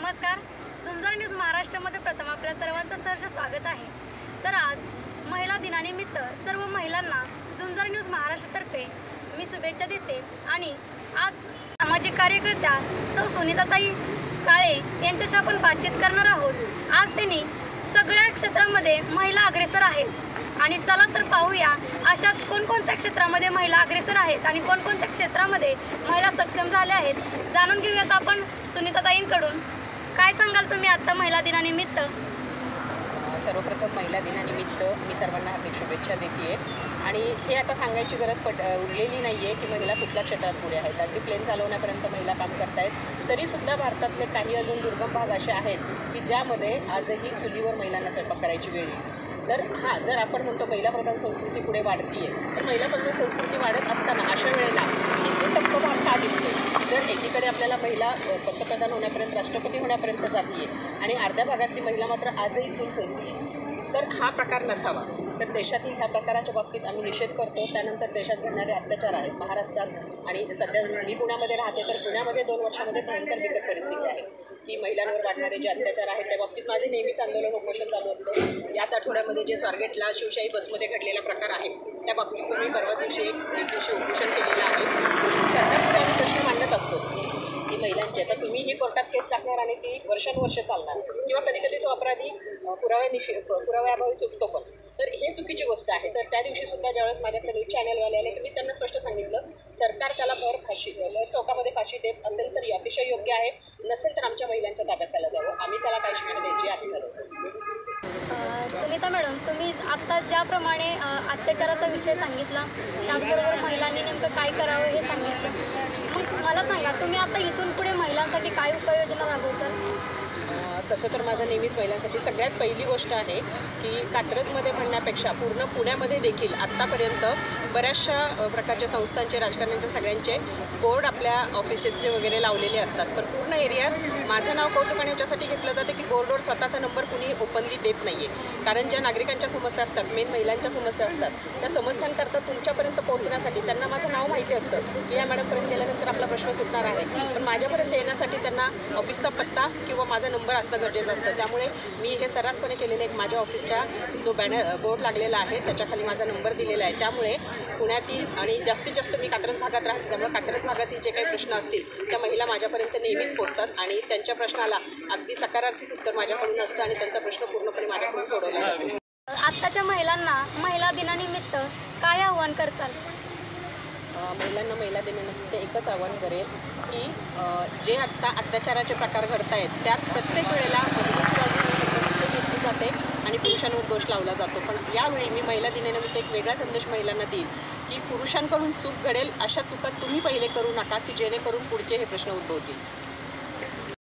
नमस्कार. झुंजार न्यूज महाराष्ट्रामध्ये प्रथम आपल्या सर्वांचं सहर्ष स्वागत आहे. तर आज महिला दिनानिमित्त सर्व महिलांना झुंजार न्यूज महाराष्ट्रातर्फे मी शुभेच्छा देते. आणि आज सामाजिक कार्यकर्त्या सौ सुनीताताई काळे यांच्याशी आपण बातचीत करणार आहोत. आज त्यांनी सगळ्या क्षेत्रामध्ये महिला अग्रेसर आहेत आणि चला तर पाहूया अशाच कोणकोणत्या क्षेत्रामध्ये महिला अग्रेसर आहेत आणि कोणकोणत्या क्षेत्रामध्ये महिला सक्षम झाल्या आहेत. जाणून घेऊयात आपण सुनीताताईंकडून. काय सांगाल तुम्ही आत्ता महिला दिनानिमित्त? सर्वप्रथम महिला दिनानिमित्त मी सर्वांना हार्दिक शुभेच्छा देते आहे. आणि हे आता सांगायची गरज उरलेली नाही आहे की महिला कुठल्या क्षेत्रात पुढे आहेत. अगदी प्लेन चालवण्यापर्यंत महिला काम करत आहेत. तरीसुद्धा भारतातले काही अजून दुर्गम भाग असे आहेत की ज्यामध्ये आजही चुलीवर महिलांना स्वयंपाक करायची वेळ येते. तर जर आपण म्हणतो महिलाप्रधान संस्कृती पुढे वाढती आहे, तर महिलाप्रधान संस्कृती वाढत असताना अशा वेळेला हिंदू टप्प भाग का दिसतो? तर एकीकडे आपल्याला महिला पंतप्रधान होण्यापर्यंत, राष्ट्रपती होण्यापर्यंत जाते आहे आणि अर्ध्या भागातली महिला मात्र आजही चूल पेटते आहे. तर हा प्रकार नसावा. तर देशातील ह्या प्रकाराच्या बाबतीत आम्ही निषेध करतो. त्यानंतर देशात घडणारे अत्याचार आहेत महाराष्ट्रात आणि सध्या मी पुण्यामध्ये राहते, तर पुण्यामध्ये 2 वर्षामध्ये भयंकर बिकट परिस्थिती आहे की महिलांवर वाढणारे जे अत्याचार आहेत त्या बाबतीत माझे नेहमीच आंदोलन उपोषण चालू असतं. याच आठवड्यामध्ये जे स्वारगेटला शिवशाही बसमध्ये घडलेला प्रकार आहे त्या बाबतीत पण मी परवा दिवशी एक दिवशी उपोषण केलेलं आहे. सरकारपुढे आम्ही प्रश्न मांडत असतो की महिलांचे आता तुम्हीही कोर्टात केस टाकणार आणि ती वर्षानुवर्ष चालणार किंवा कधी कधी तो अपराधी पुराव्याअभावी सुटतो पण. तर हे चुकीची गोष्ट आहे. तर त्या दिवशीसुद्धा ज्यावेळेस माझ्याकडे उच्च न्यायालय आले तर मी त्यांना स्पष्ट सांगितलं, सरकार त्याला भर चौकामध्ये फाशी देत असेल तर अतिशय योग्य आहे, नसेल तर आमच्या महिलांच्या ताब्यात त्याला द्यावं. आम्ही त्याला काय शिक्षा द्यायची आम्ही ठरवतो. सुनीता मॅडम, तुम्ही आत्ता ज्याप्रमाणे अत्याचाराचा विषय सांगितला त्याचबरोबर महिलांनी नेमकं काय करावं हे सांगितलं. मग मला सांगा, तुम्ही आता इथून पुढे महिलांसाठी काय उपाययोजना राबवचाल? तसं तर माझं नेहमीच महिलांसाठी सगळ्यात पहिली गोष्ट आहे की कात्रजमध्ये म्हणण्यापेक्षा पूर्ण पुण्यामध्ये देखील आत्तापर्यंत बऱ्याचशा प्रकारच्या संस्थांचे, राजकारण्यांच्या सगळ्यांचे बोर्ड आपल्या ऑफिसेसचे वगैरे लावलेले असतात. पण पूर्ण एरियात माझं नाव कौतुकाने याच्यासाठी घेतलं जातं की बोर्डवर स्वतःचा नंबर कुणी ओपनली देत नाही आहे. कारण ज्या नागरिकांच्या समस्या असतात, मेन महिलांच्या समस्या असतात, त्या समस्यांकरता तुमच्यापर्यंत पोहोचण्यासाठी त्यांना माझं नाव माहिती असतं की या मॅडमपर्यंत गेल्यानंतर आपला प्रश्न सुटणार आहे. पण माझ्यापर्यंत येण्यासाठी त्यांना ऑफिसचा पत्ता किंवा माझा नंबर असणं गरजेचं असतं. त्यामुळे मी हे सर्रासपणे केलेलं एक माझ्या ऑफिसच्या जो बोर्ड लागलेला आहे त्याच्याखाली माझा नंबर दिलेला आहे. त्यामुळे पुण्यातील आणि जास्तीत जास्त मी कात्रज भागात राहते, त्यामुळे कात्रज भागातील जे काही प्रश्न असतील त्या महिला माझ्यापर्यंत नेहमीच पोहोचतात आणि त्यांच्या प्रश्नाला अगदी सकारार्थीच उत्तर माझ्याकडून असतं आणि त्यांचा प्रश्न पूर्णपणे माझ्याकडून सोडवला जातो. आत्ताच्या महिलांना महिला दिनानिमित्त काय आव्हान करचाल? महिलांना महिला दिनानिमित्त एकच आवाहन करेल की जे आत्ता अत्याचाराचे प्रकार घडत आहेत त्यात प्रत्येक वेळेला मधुमेची बाजू घेतली जाते आणि पुरुषांवर दोष लावला जातो. पण यावेळी मी महिला दिनानिमित्त एक वेगळा संदेश महिलांना देईल की पुरुषांकडून चूक घडेल अशा चुका तुम्ही पहिले करू नका की जेणेकरून पुढचे हे प्रश्न उद्भवतील.